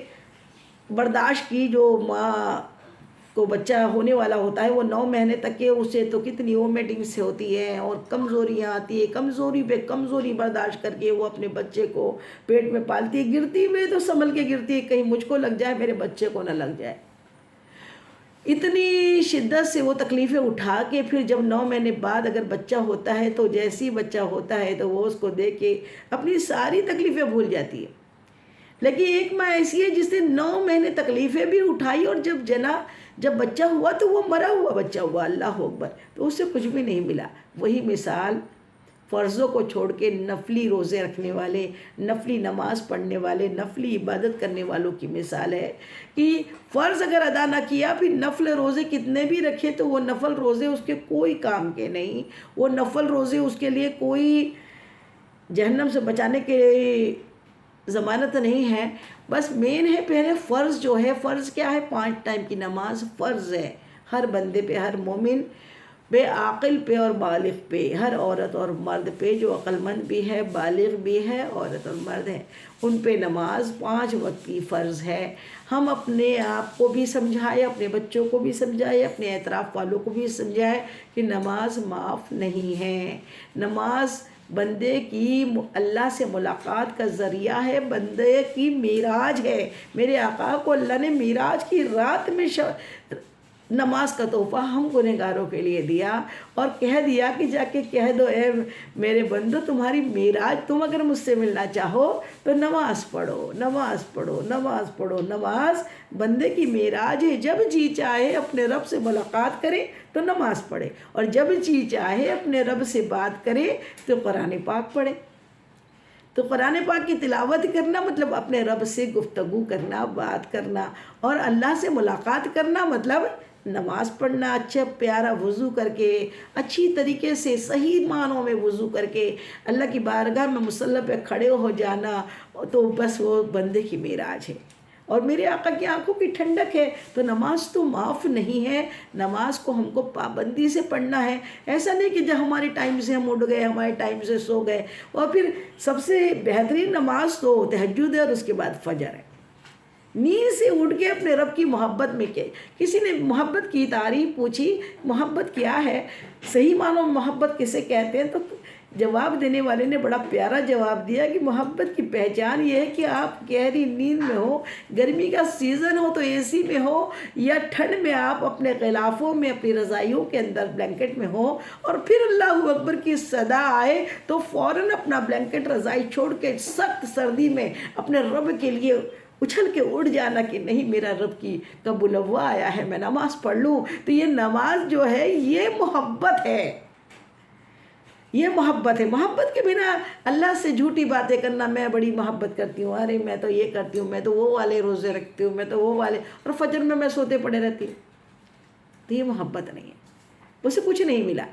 برداشت کی. جو ماں کو بچہ ہونے والا ہوتا ہے وہ 9 مہینے تک کے اسے تو کتنی وومیٹنگس ہوتی ہیں اور کمزوریاں آتی ہیں، کمزوری پہ کمزوری برداشت کر کے وہ اپنے بچے کو پیٹ میں پالتی ہے. گرتی ہوئی تو سنبھل کے گرتی ہے، کہیں مجھ کو لگ جائے میرے بچے کو نہ لگ جائے. اتنی شدت سے وہ تکلیفیں اٹھا کے پھر جب 9 مہینے بعد اگر بچہ ہوتا ہے تو جیسے ہی بچہ ہوتا ہے تو وہ اس کو دیکھ کے اپنی ساری تکلیفیں بھول جاتی ہے. لیکن ایک ماں ایسی ہے جس نے 9 مہینے تکلیفیں بھی اٹھائی اور جب بچہ ہوا تو وہ مرا ہوا بچہ ہوا، اللہ اکبر، تو اس سے کچھ بھی نہیں ملا. وہی مثال فرضوں کو چھوڑ کے نفلی روزے رکھنے والے، نفلی نماز پڑھنے والے، نفلی عبادت کرنے والوں کی مثال ہے کہ فرض اگر ادا نہ کیا پھر نفل روزے کتنے بھی رکھے تو وہ نفل روزے اس کے کوئی کام کے نہیں. وہ نفل روزے اس کے لیے کوئی جہنم سے بچانے کے ضمانت نہیں ہے. بس مین ہے پہلے فرض جو ہے، فرض کیا ہے؟ 5 ٹائم کی نماز فرض ہے ہر بندے پہ، ہر مومن پہ، عاقل پہ اور بالغ پہ، ہر عورت اور مرد پہ جو عقل مند بھی ہے، بالغ بھی ہے، عورت اور مرد ہے، ان پہ نماز 5 وقت کی فرض ہے. ہم اپنے آپ کو بھی سمجھائے، اپنے بچوں کو بھی سمجھائے، اپنے اطراف والوں کو بھی سمجھائے کہ نماز معاف نہیں ہے. نماز بندے کی اللہ سے ملاقات کا ذریعہ ہے، بندے کی معراج ہے. میرے آقا کو اللہ نے معراج کی رات میں نماز کا تحفہ ہم گنہگاروں کے لیے دیا اور کہہ دیا کہ جا کے کہہ دو اے میرے بندو تمہاری معراج، تم اگر مجھ سے ملنا چاہو تو نماز پڑھو، نماز پڑھو، نماز پڑھو. نماز بندے کی معراج ہے. جب جی چاہے اپنے رب سے ملاقات کرے تو نماز پڑھے اور جب جی چاہے اپنے رب سے بات کرے تو قرآن پاک پڑھے. تو قرآن پاک کی تلاوت کرنا مطلب اپنے رب سے گفتگو کرنا، بات کرنا، اور اللہ سے ملاقات کرنا مطلب نماز پڑھنا، اچھا پیارا وضو کر کے، اچھی طریقے سے صحیح معنوں میں وضو کر کے اللہ کی بارگاہ میں مصلی پہ کھڑے ہو جانا، تو بس وہ بندے کی معراج ہے. اور میرے آقا کی آنکھوں کی ٹھنڈک ہے. تو نماز تو معاف نہیں ہے. نماز کو ہم کو پابندی سے پڑھنا ہے. ایسا نہیں کہ جب ہمارے ٹائم سے ہم اٹھ گئے، ہمارے ٹائم سے سو گئے. اور پھر سب سے بہترین نماز تو تہجد ہے اور اس کے بعد فجر ہے. نیند سے اٹھ کے اپنے رب کی محبت میں کہ کسی نے محبت کی تعریف پوچھی، محبت کیا ہے، صحیح معنوں میں محبت کسے کہتے ہیں، تو جواب دینے والے نے بڑا پیارا جواب دیا کہ محبت کی پہچان یہ ہے کہ آپ گہری نیند میں ہو، گرمی کا سیزن ہو تو اے سی میں ہو، یا ٹھنڈ میں آپ اپنے غلافوں میں، اپنی رضائیوں کے اندر بلینکٹ میں ہو، اور پھر اللہ اکبر کی صدا آئے تو فوراً اپنا بلینکٹ رضائی چھوڑ کے سخت سردی میں اپنے رب کے لیے اچھل کے اڑ جانا کہ نہیں میرا رب کی کا بلوا آیا ہے، میں نماز پڑھ لوں. تو یہ نماز جو ہے یہ محبت ہے، یہ محبت ہے. محبت کے بنا اللہ سے جھوٹی باتیں کرنا، میں بڑی محبت کرتی ہوں، ارے میں تو یہ کرتی ہوں، میں تو وہ والے روزے رکھتی ہوں، میں تو وہ والے، اور فجر میں سوتے پڑے رہتی ہوں، تو یہ محبت نہیں ہے. اسے کچھ نہیں ملا.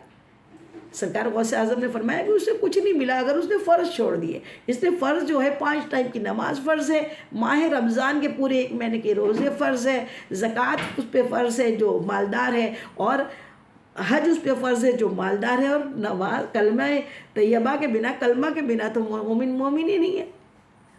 سرکار غوث اعظم نے فرمایا کہ اسے کچھ نہیں ملا اگر اس نے فرض چھوڑ دیے. اس نے فرض جو ہے 5 ٹائم کی نماز فرض ہے، ماہ رمضان کے پورے 1 مہینے کے روزے فرض ہے، زکوٰۃ اس پہ فرض ہے جو مالدار ہے، اور حج اس پہ فرض ہے جو مالدار ہے، اور نماز کلمہ طیبہ کے بنا، کلمہ کے بنا تو مومن ہی نہیں ہے.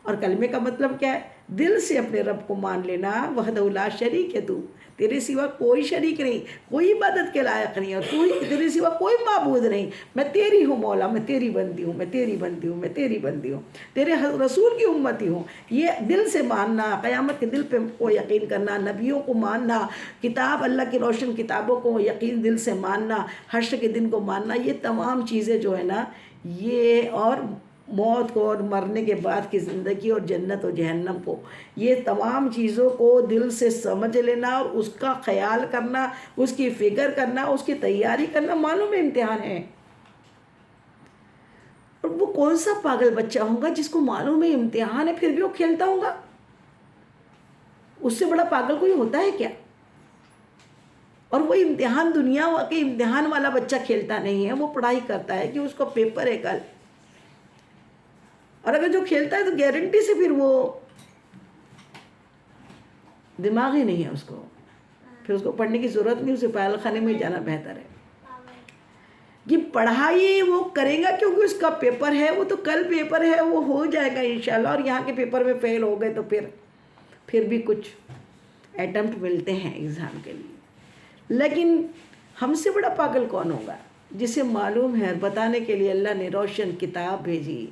اور کلمے کا مطلب کیا ہے؟ دل سے اپنے رب کو مان لینا، وحدہ لا شریک ہے، تو تیرے سوا کوئی شریک نہیں، کوئی عبادت کے لائق نہیں، اور تیرے سوا کوئی معبود نہیں. میں تیری ہوں مولا، میں تیری بندی ہوں، میں تیری بندی ہوں، میں تیری بندی ہوں، تیرے رسول کی امتی ہوں. یہ دل سے ماننا، قیامت کے دل پہ کو یقین کرنا، نبیوں کو ماننا، کتاب اللہ کی روشن کتابوں کو یقین دل سے ماننا، حشر کے دن کو ماننا، یہ تمام چیزیں جو ہے نا، یہ اور موت کو اور مرنے کے بعد کی زندگی اور جنت و جہنم کو، یہ تمام چیزوں کو دل سے سمجھ لینا اور اس کا خیال کرنا، اس کی فکر کرنا، اس کی تیاری کرنا معلوم امتحان ہے. اور وہ کون سا پاگل بچہ ہوگا جس کو معلوم ہے امتحان ہے پھر بھی وہ کھیلتا ہوگا؟ اس سے بڑا پاگل کوئی ہوتا ہے کیا؟ اور وہ امتحان، دنیا کے امتحان والا بچہ کھیلتا نہیں ہے، وہ پڑھائی کرتا ہے کہ اس کو پیپر ہے کل. اور اگر جو کھیلتا ہے تو گارنٹی سے پھر وہ دماغ ہی نہیں ہے اس کو، پھر اس کو پڑھنے کی ضرورت نہیں، اسے پائل خانے میں جانا بہتر ہے. کہ پڑھائی وہ کرے گا کیونکہ اس کا پیپر ہے، وہ تو کل پیپر ہے، وہ ہو جائے گا انشاءاللہ. اور یہاں کے پیپر میں فیل ہو گئے تو پھر بھی کچھ اٹمپٹ ملتے ہیں ایگزام کے لیے. لیکن ہم سے بڑا پاگل کون ہوگا جسے معلوم ہے بتانے کے لیے اللہ نے روشن کتاب بھیجی،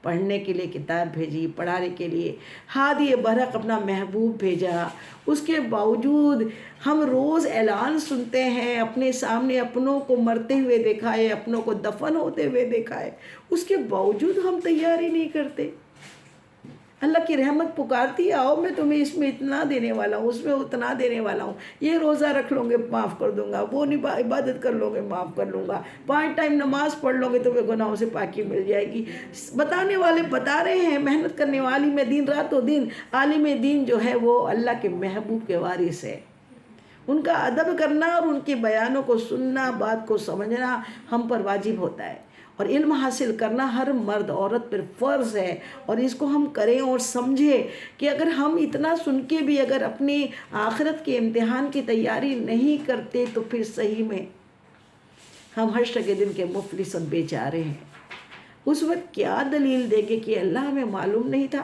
پڑھنے کے لیے کتاب بھیجی، پڑھانے کے لیے ہادی برحق اپنا محبوب بھیجا. اس کے باوجود ہم روز اعلان سنتے ہیں، اپنے سامنے اپنوں کو مرتے ہوئے دیکھا ہے، اپنوں کو دفن ہوتے ہوئے دیکھا ہے، اس کے باوجود ہم تیاری نہیں کرتے. اللہ کی رحمت پکارتی ہے، آؤ میں تمہیں اس میں اتنا دینے والا ہوں، اس میں اتنا دینے والا ہوں، یہ روزہ رکھ لو گے معاف کر دوں گا، وہ عبادت کر لو گے معاف کر لوں گا، 5 ٹائم نماز پڑھ لو گے تمہیں گناہوں سے پاکی مل جائے گی. بتانے والے بتا رہے ہیں، محنت کرنے والی میں دن رات و دن عالم دین جو ہے وہ اللہ کے محبوب کے وارث ہے. ان کا ادب کرنا اور ان کے بیانوں کو سننا، بات کو سمجھنا ہم پر واجب ہوتا ہے. اور علم حاصل کرنا ہر مرد عورت پر فرض ہے. اور اس کو ہم کریں اور سمجھیں کہ اگر ہم اتنا سن کے بھی اگر اپنی آخرت کے امتحان کی تیاری نہیں کرتے تو پھر صحیح میں ہم حشر کے دن کے مفلس اور بیچارے ہیں. اس وقت کیا دلیل دے گے کہ اللہ ہمیں معلوم نہیں تھا؟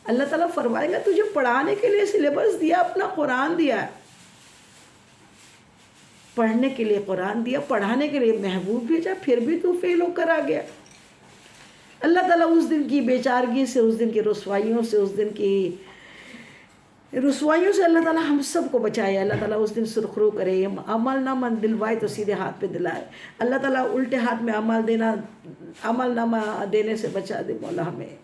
اللہ تعالیٰ فرمائے گا تجھے پڑھانے کے لیے سلیبس دیا، اپنا قرآن دیا، پڑھنے کے لیے قرآن دیا، پڑھانے کے لیے محبوب بھیجا، پھر بھی تو فیل ہو کر آ گیا. اللہ تعالیٰ اس دن کی بیچارگی سے، اس دن کی رسوائیوں سے، اس دن کی رسوائیوں سے اللہ تعالیٰ ہم سب کو بچائے. اللہ تعالیٰ اس دن سرخرو کرے، عمل نامہ دلوائے تو سیدھے ہاتھ پہ دلائے. اللہ تعالیٰ الٹے ہاتھ میں عمل نامہ دینے سے بچا دے مولا ہمیں.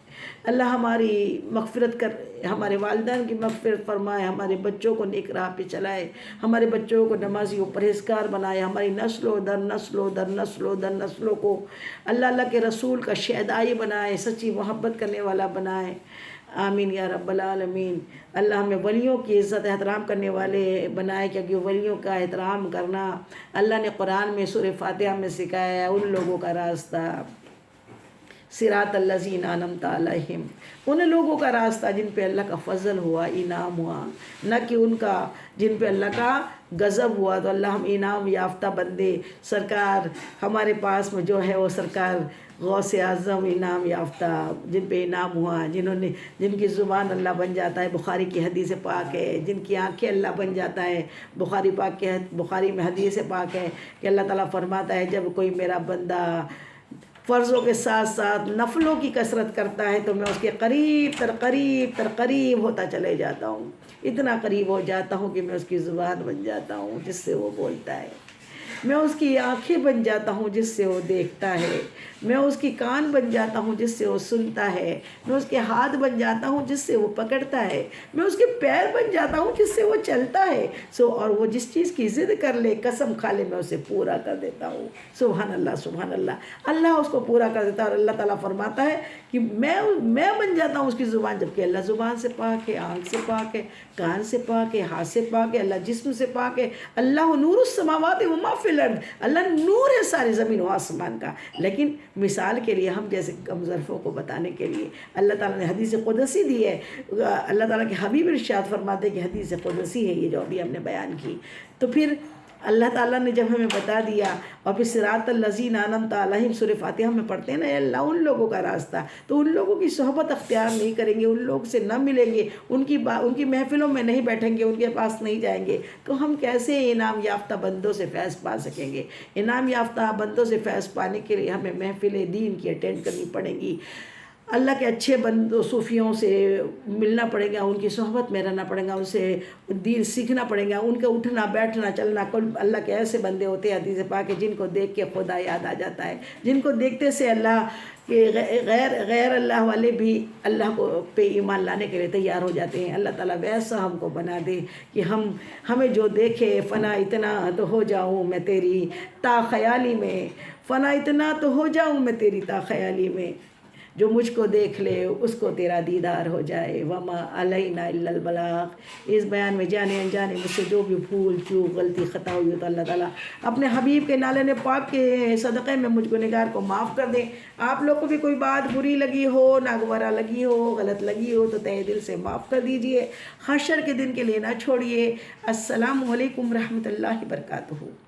اللہ ہماری مغفرت کر، ہمارے والدین کی مغفرت فرمائے، ہمارے بچوں کو نیک راہ پہ چلائے، ہمارے بچوں کو نمازی و پرہیزگار بنائے، ہماری نسلوں در نسلوں کو اللہ کے رسول کا شہدائی بنائے، سچی محبت کرنے والا بنائے. آمین یا رب العالمین. اللہ ہمیں ولیوں کی عزت احترام کرنے والے بنائے، کیونکہ ولیوں کا احترام کرنا اللہ نے قرآن میں سورہ فاتحہ میں سکھایا ہے. ان لوگوں کا راستہ صراط الذین انعمت علیہم، ان لوگوں کا راستہ جن پہ اللہ کا فضل ہوا، انعام ہوا، نہ کہ ان کا جن پہ اللہ کا غضب ہوا. تو اللہ ہم انعام یافتہ بندے، سرکار ہمارے پاس میں جو ہے وہ سرکار غوث اعظم انعام یافتہ، جن پہ انعام ہوا، جن کی زبان اللہ بن جاتا ہے، بخاری کی حدیث پاک ہے، جن کی آنکھیں اللہ بن جاتا ہے. بخاری میں حدیث پاک ہے کہ اللہ تعالیٰ فرماتا ہے جب کوئی میرا بندہ فرضوں کے ساتھ ساتھ نفلوں کی کثرت کرتا ہے تو میں اس کے قریب تر قریب ہوتا چلے جاتا ہوں، اتنا قریب ہو جاتا ہوں کہ میں اس کی زبان بن جاتا ہوں جس سے وہ بولتا ہے، میں اس کی آنکھیں بن جاتا ہوں جس سے وہ دیکھتا ہے، میں اس کی کان بن جاتا ہوں جس سے وہ سنتا ہے، میں اس کے ہاتھ بن جاتا ہوں جس سے وہ پکڑتا ہے، میں اس کے پیر بن جاتا ہوں جس سے وہ چلتا ہے. اور وہ جس چیز کی ضد کر لے، قسم کھا لے، میں اسے پورا کر دیتا ہوں. سبحان اللہ سبحان اللہ. اللہ اس کو پورا کر دیتا ہے. اور اللہ تعالیٰ فرماتا ہے کہ میں بن جاتا ہوں اس کی زبان، جبکہ اللہ زبان سے پاک ہے، آنکھ سے پاک ہے، کان سے پاک ہے، ہاتھ سے پاک ہے، اللہ جسم سے پاک ہے. اللہ نور السماوات وما فی الارض، اللہ نور ہے ساری زمین و آسمان کا. لیکن مثال کے لیے ہم جیسے کم ظرفوں کو بتانے کے لیے اللہ تعالیٰ نے حدیث قدسی دی ہے. اللہ تعالیٰ کے حبیب ارشاد فرماتے کہ حدیث قدسی ہے یہ جو ابھی ہم نے بیان کی. تو پھر اللہ تعالیٰ نے جب ہمیں بتا دیا، اور پھر صراط الذین انعمت علیہم سورہ فاتحہ میں پڑھتے ہیں نا، اللہ ان لوگوں کا راستہ، تو ان لوگوں کی صحبت اختیار نہیں کریں گے، ان لوگ سے نہ ملیں گے، ان کی محفلوں میں نہیں بیٹھیں گے، ان کے پاس نہیں جائیں گے، تو ہم کیسے انعام یافتہ بندوں سے فیض پا سکیں گے؟ انعام یافتہ بندوں سے فیض پانے کے لیے ہمیں محفل دین کی اٹینڈ کرنی پڑے گی، اللہ کے اچھے بندوں صوفیوں سے ملنا پڑے گا، ان کی صحبت میں رہنا پڑے گا، ان سے دین سیکھنا پڑے گا، ان کا اٹھنا بیٹھنا چلنا. اللہ کے ایسے بندے ہوتے ہیں حدیث پاک کہ جن کو دیکھ کے خدا یاد آ جاتا ہے، جن کو دیکھتے سے اللہ کے غیر اللہ والے بھی اللہ کو پہ ایمان لانے کے لیے تیار ہو جاتے ہیں. اللہ تعالیٰ ویسا ہم کو بنا دے کہ ہمیں جو دیکھے فنا اتنا تو ہو جاؤں میں تیری تا خیالی میں، فنا اتنا تو ہو جاؤں میں تیری تا خیالی میں. جو مجھ کو دیکھ لے اس کو تیرا دیدار ہو جائے. وما علینا الا البلاغ. اس بیان میں جانے انجانے مجھ سے جو بھی بھول چوک غلطی خطا ہوئی ہو تو اللہ تعالیٰ اپنے حبیب کے نالے پاک کے صدقے میں مجھ کو نگار کو معاف کر دے. آپ لوگ کو بھی کوئی بات بری لگی ہو، ناگوارا لگی ہو، غلط لگی ہو تو تہ دل سے معاف کر دیجئے. حشر کے دن کے لیے نہ چھوڑیے. السلام علیکم ورحمۃ اللہ وبرکاتہ.